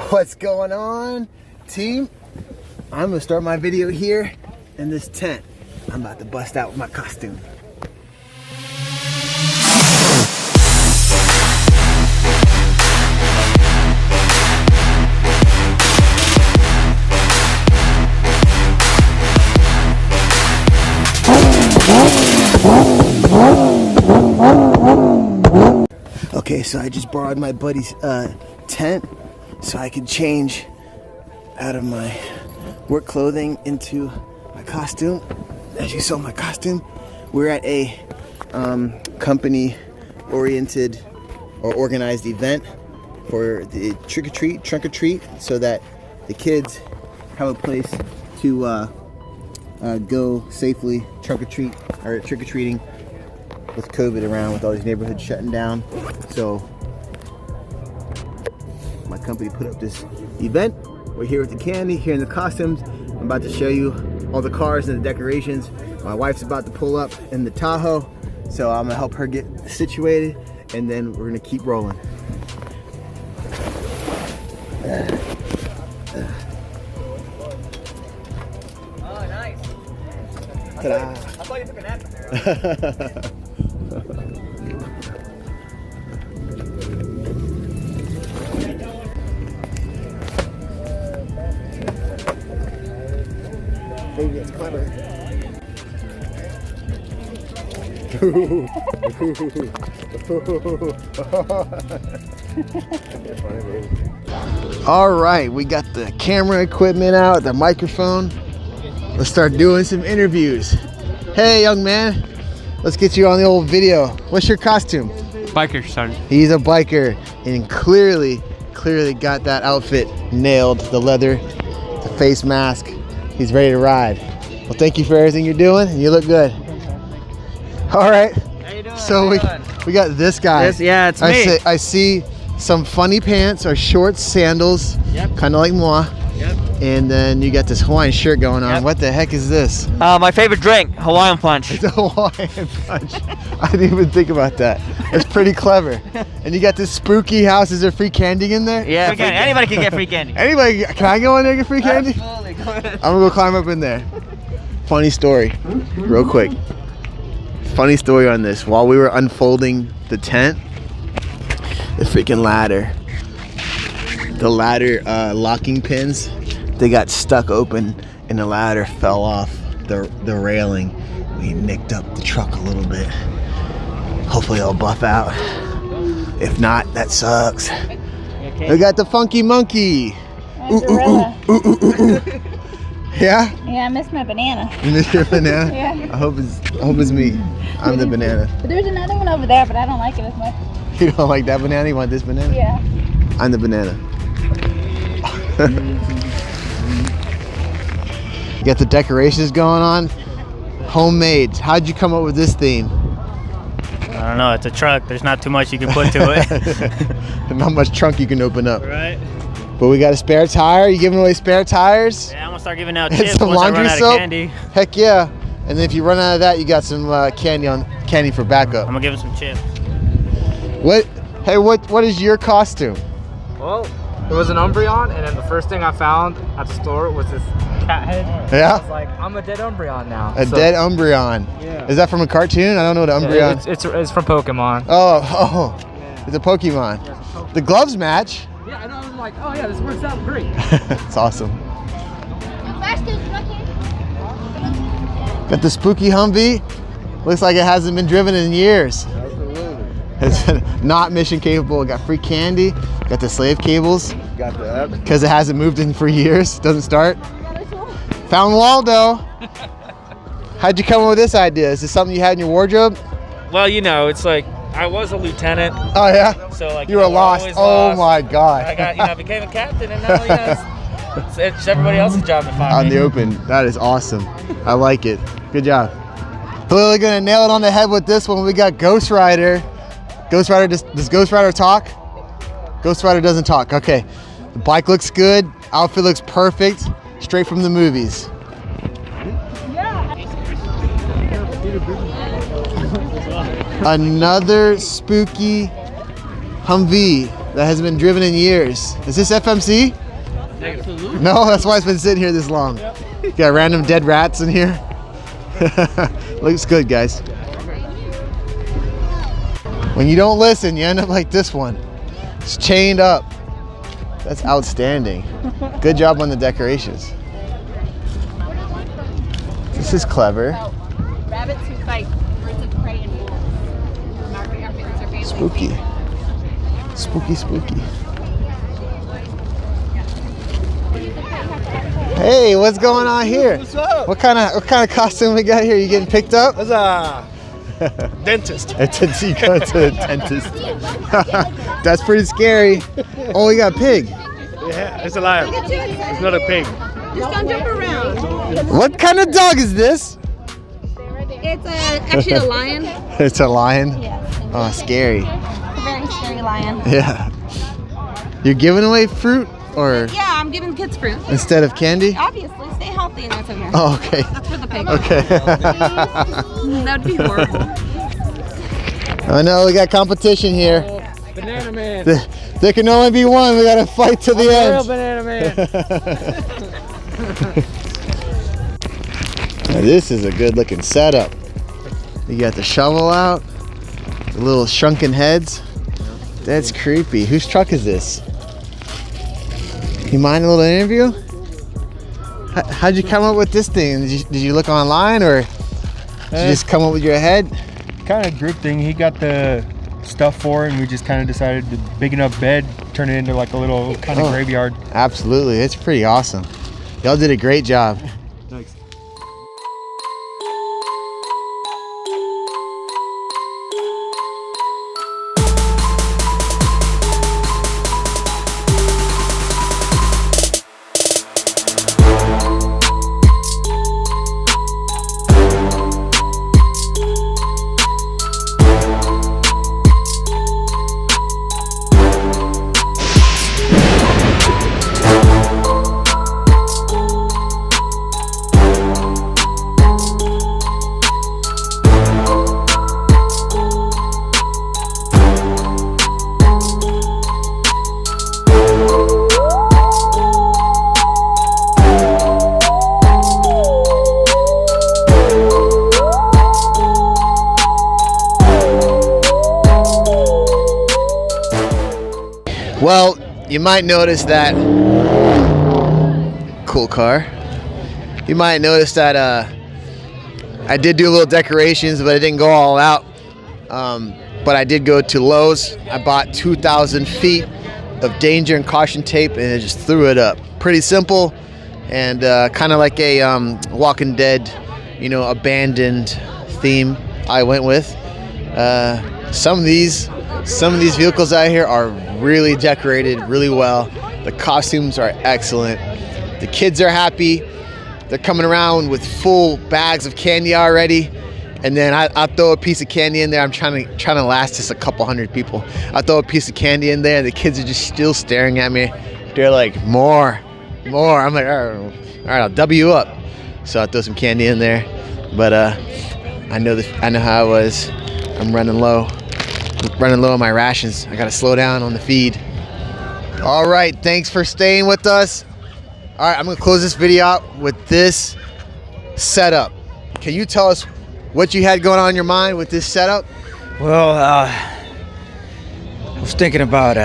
What's going on, team? I'm gonna start my video here in this tent. I'm about to bust out with my costume. Okay, so I just borrowed my buddy's tent so I could change out of my work clothing into my costume. As you saw my costume, we're at a company-oriented or organized event for the trunk or treat, so that the kids have a place to go safely trick or treating with COVID around, with all these neighborhoods shutting down. So my company put up this event. We're here with the candy, here in the costumes. I'm about to show you all the cars and the decorations. My wife's about to pull up in the Tahoe, so I'm gonna help her get situated, and then we're gonna keep rolling. Oh, nice. Ta-da. I thought you took a nap in there. Baby, it's clever. All right, we got the camera equipment out, the microphone. Let's start doing some interviews. Hey, young man, let's get you on the old video. What's your costume? Biker, son. He's a biker, and clearly got that outfit nailed. The leather, the face mask. He's ready to ride. Well, thank you for everything you're doing, and you look good. All right. How you doing? So we got this guy. Yeah, it's me. I see some funny pants or shorts, sandals, Yep. kind of like moi. Yep. And then you got this Hawaiian shirt going on. Yep. What the heck is this? My favorite drink, Hawaiian Punch. It's a Hawaiian punch. I didn't even think about that. It's pretty clever. And you got this spooky house. Is there free candy in there? Yeah, free candy. Anybody can get free candy. Anybody, can I go in there and get free candy? Absolutely, go ahead. I'm gonna go climb up in there. Funny story, real quick. Funny story on this. While we were unfolding the tent, the freaking ladder, locking pins, they got stuck open and the ladder fell off the railing. We nicked up the truck a little bit. Hopefully it'll buff out. If not, that sucks. Okay. We got the funky monkey. Ooh, ooh, ooh. Yeah? Yeah, I missed my banana. You missed your banana? Yeah. I hope it's me. I'm the banana. But there's another one over there, but I don't like it as much. You don't like that banana? You want this banana? Yeah. I'm the banana. You got the decorations going on. Homemade. How'd you come up with this theme? I don't know. It's a truck. There's not too much you can put to it. Not much trunk you can open up. Right? But we got a spare tire. You giving away spare tires? Yeah, I'm gonna start giving out And chips some once I laundry run out soap? of candy. Heck yeah. And then if you run out of that, you got some candy for backup. I'm gonna give him some chips. What? Hey, what is your costume? Well, it was an Umbreon, and then the first thing I found at the store was this cat head. I Yeah? was like, I'm a dead Umbreon now. A dead Umbreon. Yeah. Is that from a cartoon? I don't know what an Yeah, Umbreon. it's from Pokemon. Oh, it's a Pokemon. The gloves match. Yeah, I know. I was like, oh yeah, this works out great. It's awesome. Got the spooky Humvee. Looks like it hasn't been driven in years. It's not mission capable. Got free candy. Got the slave cables. Got that. Because it hasn't moved in for years. Doesn't start. Found Waldo. How'd you come up with this idea? Is this something you had in your wardrobe? Well, you know, it's like I was a lieutenant, Oh yeah. so like You were lost. always Oh lost. my God. I got, I became a captain, and now it's everybody else's job to find On me. the open. That is awesome. I like it. Good job. Clearly gonna nail it on the head with this one. We got Ghost Rider. Does Ghost Rider talk? Ghost Rider doesn't talk. Okay. The bike looks good. Outfit looks perfect. Straight from the movies. Another spooky Humvee. that hasn't been driven in years. Is this FMC? Absolutely. No, that's why it's been sitting here this long. Got random dead rats in here. Looks good, guys. When you don't listen, you end up like this one. It's chained up. That's outstanding. Good job on the decorations. This is clever. Rabbits who fight birds of prey and wolves. Marking our fitness or family. Spooky. Spooky, spooky. Hey, what's going on here? What's up? What kind of costume we got here? You getting picked up? That's a dentist. You go to the dentist. That's pretty scary. Oh, we got a pig. Yeah, it's a lion. It's not a pig. Just don't jump around. What kind of dog is this? It's actually a lion. It's a lion? Yes. Oh, scary. It's a very scary lion. Yeah. You're giving away fruit or Yeah, I'm giving kids fruit. instead of candy? Obviously, stay healthy and that's okay. Oh, okay. That's for the pig. Okay. That would be horrible. I know we got competition here. Banana man. There can only be one. We gotta fight to the Real end. banana man. Now, this is a good looking setup. You got the shovel out, the little shrunken heads. That's creepy. Whose truck is this? You mind a little interview? How'd you come up with this thing? Did you look online or did you just come up with your head? Kind of group thing. He got the stuff for it, and we just kind of decided to big enough bed, turn it into like a little kind of graveyard. Absolutely, it's pretty awesome. Y'all did a great job. Thanks. Well, you might notice that cool car. You might notice that I did do a little decorations, but I didn't go all out. But I did go to Lowe's. I bought 2,000 feet of danger and caution tape, and I just threw it up. Pretty simple, and kind of like a Walking Dead, abandoned theme. I went with. Some of these vehicles out here are really decorated really well. The costumes are excellent. The kids are happy. They're coming around with full bags of candy already. And then I throw a piece of candy in there. I'm trying to last just a couple hundred people. I throw a piece of candy in there, and the kids are just still staring at me. They're like, more. I'm like, all right, I'll double you up. So I throw some candy in there. But I know how it was. I'm running low on my rations. I gotta slow down on the feed. All right, thanks for staying with us. All right, I'm gonna close this video out with this setup. Can you tell us what you had going on in your mind with this setup? Well, I was thinking about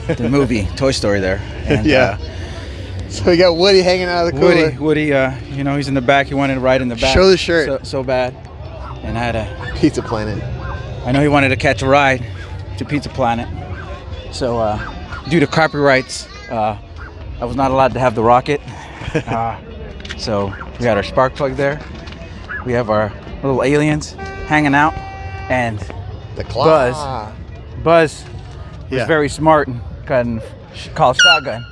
the movie Toy Story there. And, Yeah. So we got Woody hanging out of the cooler. Woody, he's in the back. He wanted to ride in the back. Show the shirt. So bad. And I had Pizza Planet. I know he wanted to catch a ride to Pizza Planet. So due to copyrights, I was not allowed to have the rocket. So we got our spark plug there. We have our little aliens hanging out, and The claw. Buzz was Yeah. very smart and called shotgun.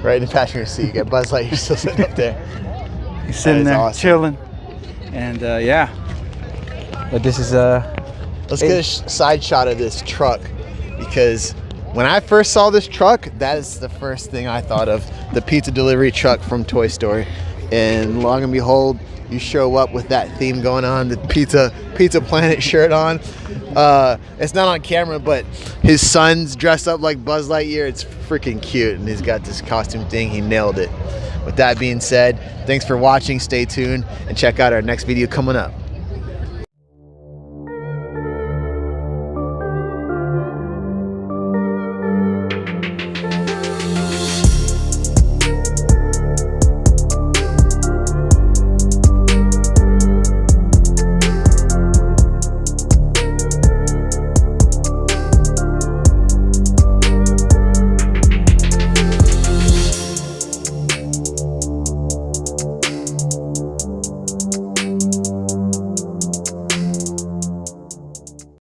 Right in the passenger seat. You got Buzz Lightyear still sitting up there. He's sitting That is there awesome. chilling, and yeah. But this is Let's get a side shot of this truck, because when I first saw this truck, that is the first thing I thought of, the pizza delivery truck from Toy Story. and long and behold, you show up with that theme going on, the Pizza Planet shirt on. It's not on camera, but his son's dressed up like Buzz Lightyear. It's freaking cute, and he's got this costume thing. He nailed it. With that being said, thanks for watching. Stay tuned and check out our next video coming up.